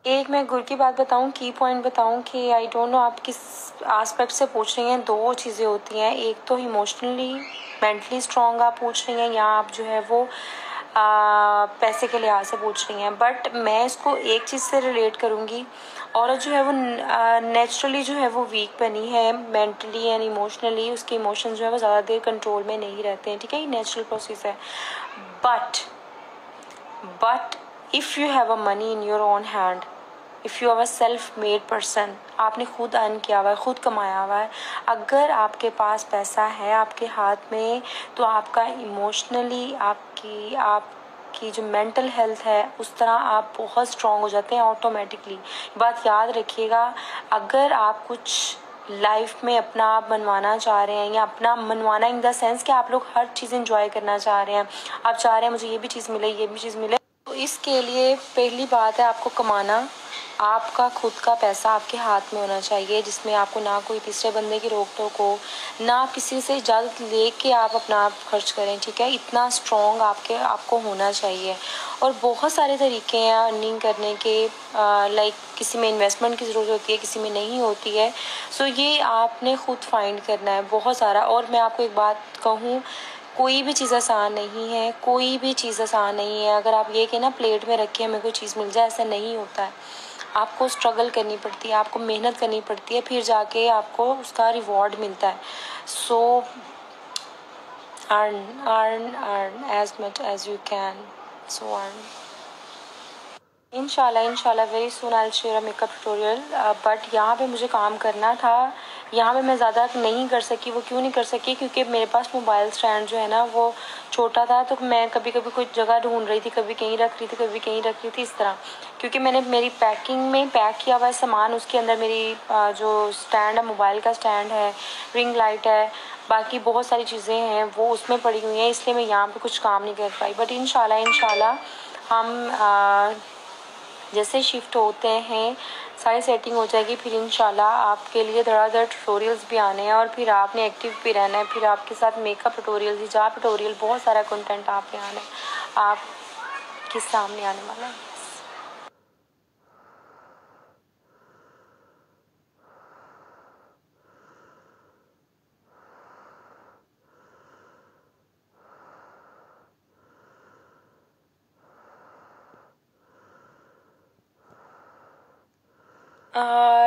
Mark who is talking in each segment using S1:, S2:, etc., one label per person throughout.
S1: एक मैं गुर की बात बताऊं, की पॉइंट बताऊं कि आई डोंट नो आप किस एस्पेक्ट से पूछ रही हैं। दो चीज़ें होती हैं, एक तो इमोशनली मेंटली स्ट्रॉन्ग आप पूछ रही हैं, या आप जो है वो पैसे के लिहाज से पूछ रही हैं। बट मैं इसको एक चीज़ से रिलेट करूँगी, औरत जो है वो नेचुरली जो है वो वीक बनी है मेंटली एंड इमोशनली। उसके इमोशन जो है वो ज़्यादा देर कंट्रोल में नहीं रहते हैं, ठीक है, ये नेचुरल प्रोसेस है। But if you have a money in your own hand, if you are a self made person, आपने खुद अर्न किया हुआ है, खुद कमाया हुआ है, अगर आपके पास पैसा है आपके हाथ में, तो आपका इमोशनली आपकी जो मेंटल हेल्थ है उस तरह आप बहुत स्ट्रांग हो जाते हैं ऑटोमेटिकली। बात याद रखिएगा, अगर आप कुछ लाइफ में अपना आप मनवाना चाह रहे हैं, या अपना मनवाना इन द सेंस कि आप लोग हर चीज़ एंजॉय करना चाह रहे हैं, आप चाह रहे हैं मुझे ये भी चीज़ मिले, ये भी चीज़ मिले, तो इसके लिए पहली बात है आपको कमाना, आपका खुद का पैसा आपके हाथ में होना चाहिए, जिसमें आपको ना कोई तीसरे बंदे की रोक टोक हो, ना आप किसी से इजाज़त लेके आप अपना आप खर्च करें, ठीक है। इतना स्ट्रॉन्ग आपको होना चाहिए। और बहुत सारे तरीके हैं अर्निंग करने के, लाइक किसी में इन्वेस्टमेंट की ज़रूरत होती है, किसी में नहीं होती है। सो ये आपने खुद फाइंड करना है बहुत सारा। और मैं आपको एक बात कहूँ, कोई भी चीज़ आसान नहीं है, कोई भी चीज़ आसान नहीं है। अगर आप ये कि ना प्लेट में रखे हमें कोई चीज़ मिल जाए, ऐसा नहीं होता है। आपको स्ट्रगल करनी पड़ती है, आपको मेहनत करनी पड़ती है, फिर जाके आपको उसका रिवॉर्ड मिलता है। सो earn as much as you can. So earn. इंशाल्लाह very soon I share a makeup tutorial. But यहाँ पे मुझे काम करना था, यहाँ पे मैं ज़्यादा नहीं कर सकी। वो क्यों नहीं कर सकी, क्योंकि मेरे पास मोबाइल स्टैंड जो है ना वो छोटा था, तो मैं कभी कभी कोई जगह ढूंढ रही थी, कभी कहीं रख रही थी, कभी कहीं रख रही थी, इस तरह। क्योंकि मैंने मेरी पैकिंग में पैक किया हुआ है सामान, उसके अंदर मेरी जो स्टैंड है, मोबाइल का स्टैंड है, रिंग लाइट है, बाकी बहुत सारी चीज़ें हैं वो उसमें पड़ी हुई हैं, इसलिए मैं यहाँ पे कुछ काम नहीं कर पाई। बट इंशाल्लाह हम जैसे शिफ्ट होते हैं सारी सेटिंग हो जाएगी, फिर इंशाल्लाह आपके लिए धड़ाधड़ ट्यूटोरियल्स भी आने हैं, और फिर आपने एक्टिव भी रहना है। फिर आपके साथ मेकअप ट्यूटोरियल, हिजाब ट्यूटोरियल, बहुत सारा कंटेंट आपने आना है, आपके सामने आने वाला है।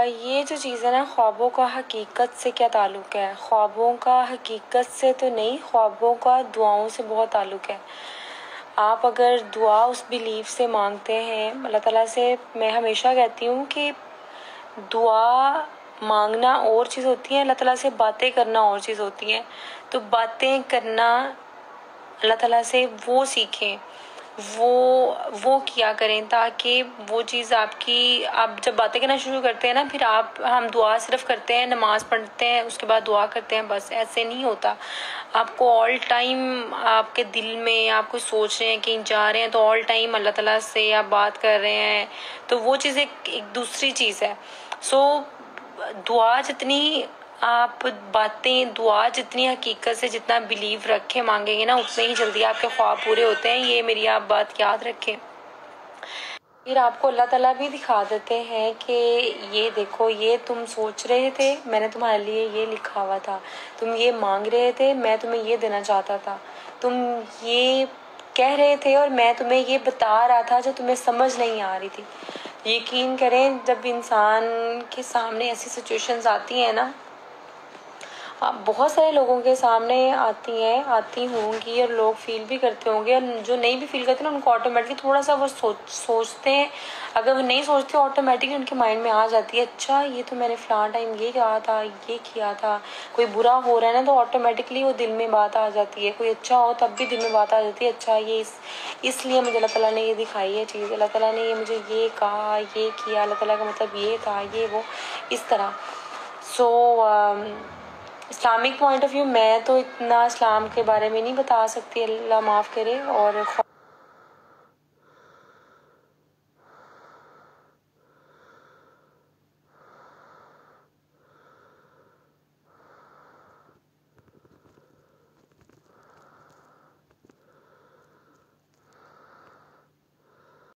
S1: ये जो चीज़ है ना, ख्वाबों का हकीकत से क्या ताल्लुक़ है? ख्वाबों का हकीकत से तो नहीं, ख्वाबों का दुआओं से बहुत ताल्लुक़ है। आप अगर दुआ उस बिलीफ से मांगते हैं अल्लाह ताला से, मैं हमेशा कहती हूँ कि दुआ मांगना और चीज़ होती है, अल्लाह ताला से बातें करना और चीज़ होती है। तो बातें करना अल्लाह ताला से वो सीखें, वो किया करें, ताकि वो चीज़ आपकी, आप जब बातें करना शुरू करते हैं ना, फिर हम दुआ सिर्फ करते हैं, नमाज पढ़ते हैं, उसके बाद दुआ करते हैं, बस ऐसे नहीं होता। आपको ऑल टाइम आपके दिल में आप कुछ सोच रहे हैं, कहीं जा रहे हैं, तो ऑल टाइम अल्लाह ताला से आप बात कर रहे हैं, तो वो चीज़ एक दूसरी चीज़ है। सो दुआ जितनी आप बातें, दुआ जितनी हकीकत से जितना बिलीव रखे मांगेंगे ना, उतने ही जल्दी आपके ख्वाब पूरे होते हैं। ये मेरी आप बात याद रखें। फिर आपको अल्लाह ताला भी दिखा देते हैं कि ये देखो, ये तुम सोच रहे थे, मैंने तुम्हारे लिए ये लिखा हुआ था, तुम ये मांग रहे थे, मैं तुम्हें ये देना चाहता था, तुम ये कह रहे थे और मैं तुम्हें ये बता रहा था जो तुम्हें समझ नहीं आ रही थी। यकीन करें, जब इंसान के सामने ऐसी सिचुएशंस आती हैं ना, बहुत सारे लोगों के सामने आती होंगी, और लोग फील भी करते होंगे, और जो नहीं भी फील करते ना, उनको ऑटोमेटिकली थोड़ा सा वो सोचते हैं। अगर वो नहीं सोचते, ऑटोमेटिकली उनके माइंड में आ जाती है, अच्छा ये तो मैंने फलाना टाइम ये कहा था, ये किया था। कोई बुरा हो रहा है ना, तो ऑटोमेटिकली वो दिल में बात आ जाती है। कोई अच्छा हो तब भी दिल में बात आ जाती है, अच्छा ये इसलिए मुझे अल्लाह ताला ने ये दिखाई है चीज़, अल्लाह ताला ने ये मुझे ये कहा, ये किया, अल्लाह ताला का मतलब ये था, ये वो, इस तरह। सो इस्लामिक पॉइंट ऑफ व्यू, मैं तो इतना इस्लाम के बारे में नहीं बता सकती, अल्लाह माफ़ करे। और